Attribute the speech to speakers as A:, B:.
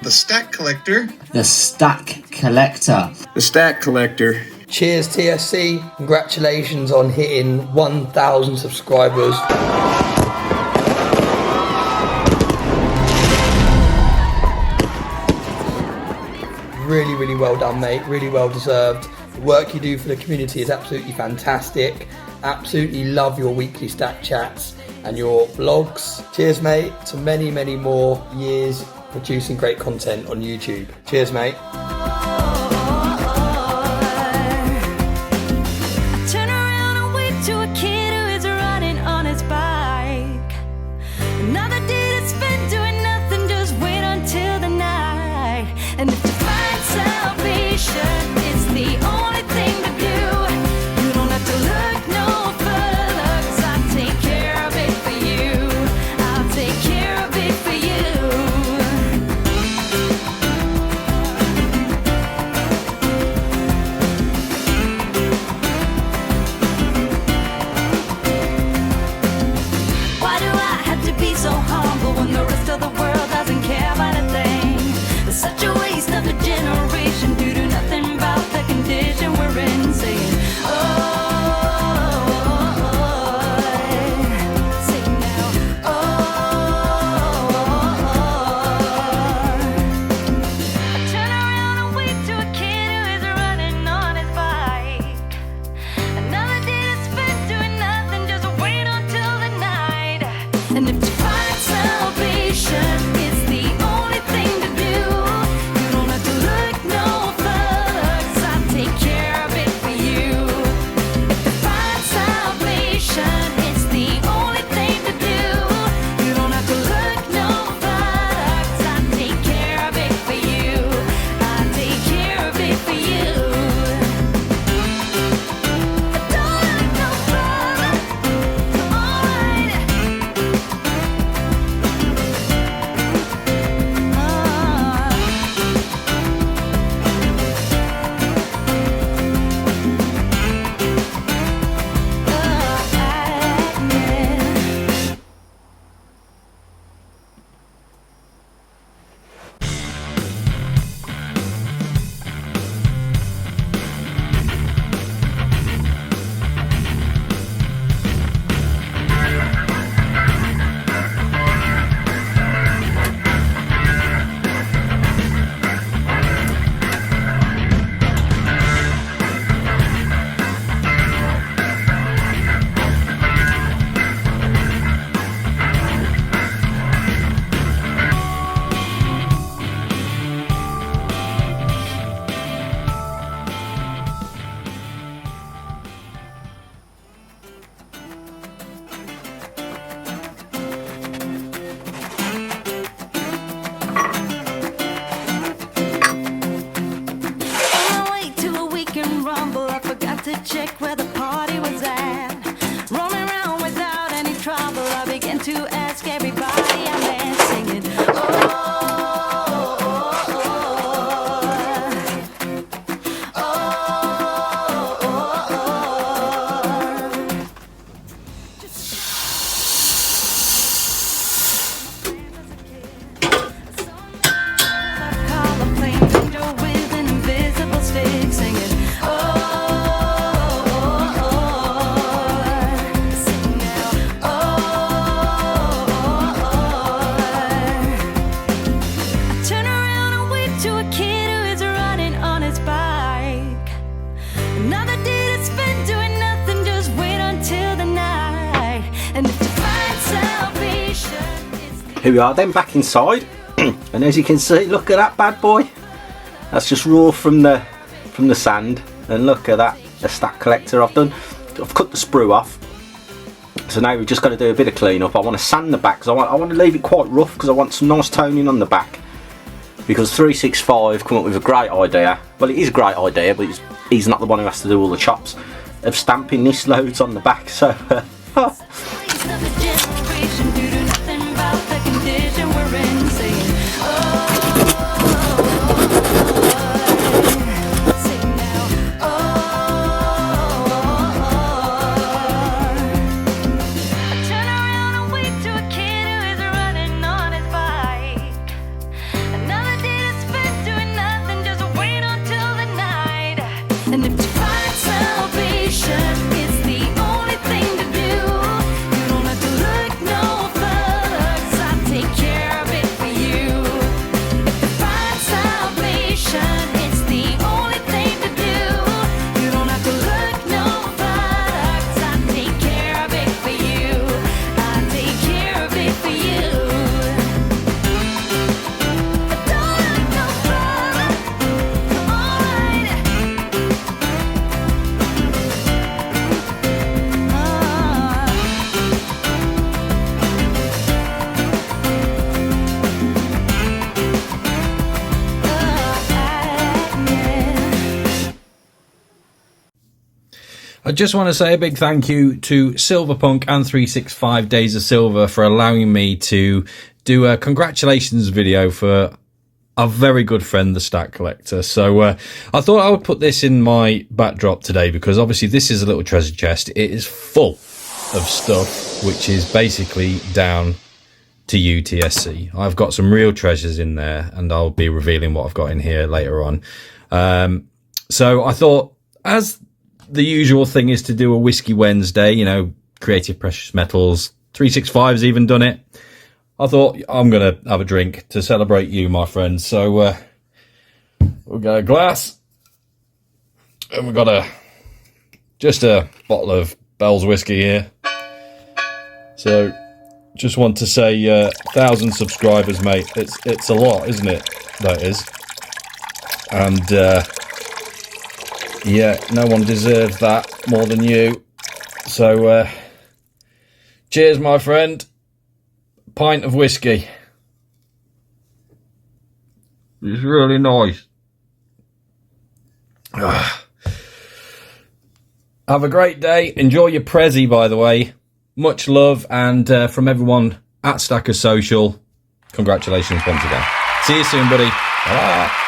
A: The Stack Collector.
B: The Stack Collector.
A: The Stack Collector.
C: Cheers TSC, congratulations on hitting 1,000 subscribers. Really well done, mate, really well deserved. The work you do for the community is absolutely fantastic. Absolutely love your weekly stack chats and your vlogs. Cheers, mate, to many more years producing great content on YouTube. Cheers, mate.
D: Turn around and wave to a kid who is riding on his bike. Another day to spend doing nothing, just wait until the night. And if to find salvation is the only thing to do, you don't have to look no further, 'cause I'll take care of it for you. I'll take care of it for you. Why do I have to be so humble when the rest of the world doesn't care about a thing? It's such a waste of a generation due to nothing about the condition we're in. Saying, oh, say now, oh. I turn around and wave to a kid who is running on his bike. Another day to spend doing nothing, just wait until the night. And if to find salvation is the only thing to do, you don't have to look no further, 'cause I'll take care of it for you. If to find salvation is the only thing to do, you don't have to look no further, 'cause I'll take care of it for you. I'll take care of it for you. Don't look no further. Alright. On my way to a weekend rumble, I forgot to check where the party was at. Roaming around without any trouble, I began to ask everybody I met, singing, oh, oh, oh, oh, call a flame angel with an invisible stick, singing, oh, oh, oh, sing now, oh, I turn around and wave to a kid who is riding on his bike. Another day to spend doing nothing, just wait until the night. And if to find salvation is
E: Here we are then, back inside. And as you can see, look at that bad boy. That's just raw from the sand. And look at that, the Stack Collector I've cut the sprue off. So now we've just got to do a bit of clean up. I want to sand the back because I want to leave it quite rough because I want some nice toning on the back. Because 365 come up with a great idea. Well, it is a great idea, but he's not the one who has to do all the chops of stamping this loads on the back. So
D: waste of a generation due to nothing about the condition we're in. Saying, oh, sing now, oh, I turn around and wave to a kid who is running on his bike. Another day
F: I just want to say a big thank you to Silverpunk and 365 Days of Silver for allowing me to do a congratulations video for a very good friend, the Stack Collector. So I thought I would put this in my backdrop today because obviously this is a little treasure chest. It is full of stuff which is basically down to UTSC. I've got some real treasures in there and I'll be revealing what I've got in here later on. So I thought, as the usual thing is to do a Whiskey Wednesday, you know, creative precious metals, 365's even done it. I thought I'm going to have a drink to celebrate you, my friends. So we've got a glass and we've got just a bottle of Bell's whiskey here. So just want to say 1,000 subscribers, mate. It's a lot, isn't it? That is. And yeah, no one deserves that more than you. So cheers, my friend. Pint of whiskey. It's really nice. Have a great day. Enjoy your Prezi, by the way. Much love, and from everyone at Stacker Social, congratulations once again. See you soon, buddy. Bye.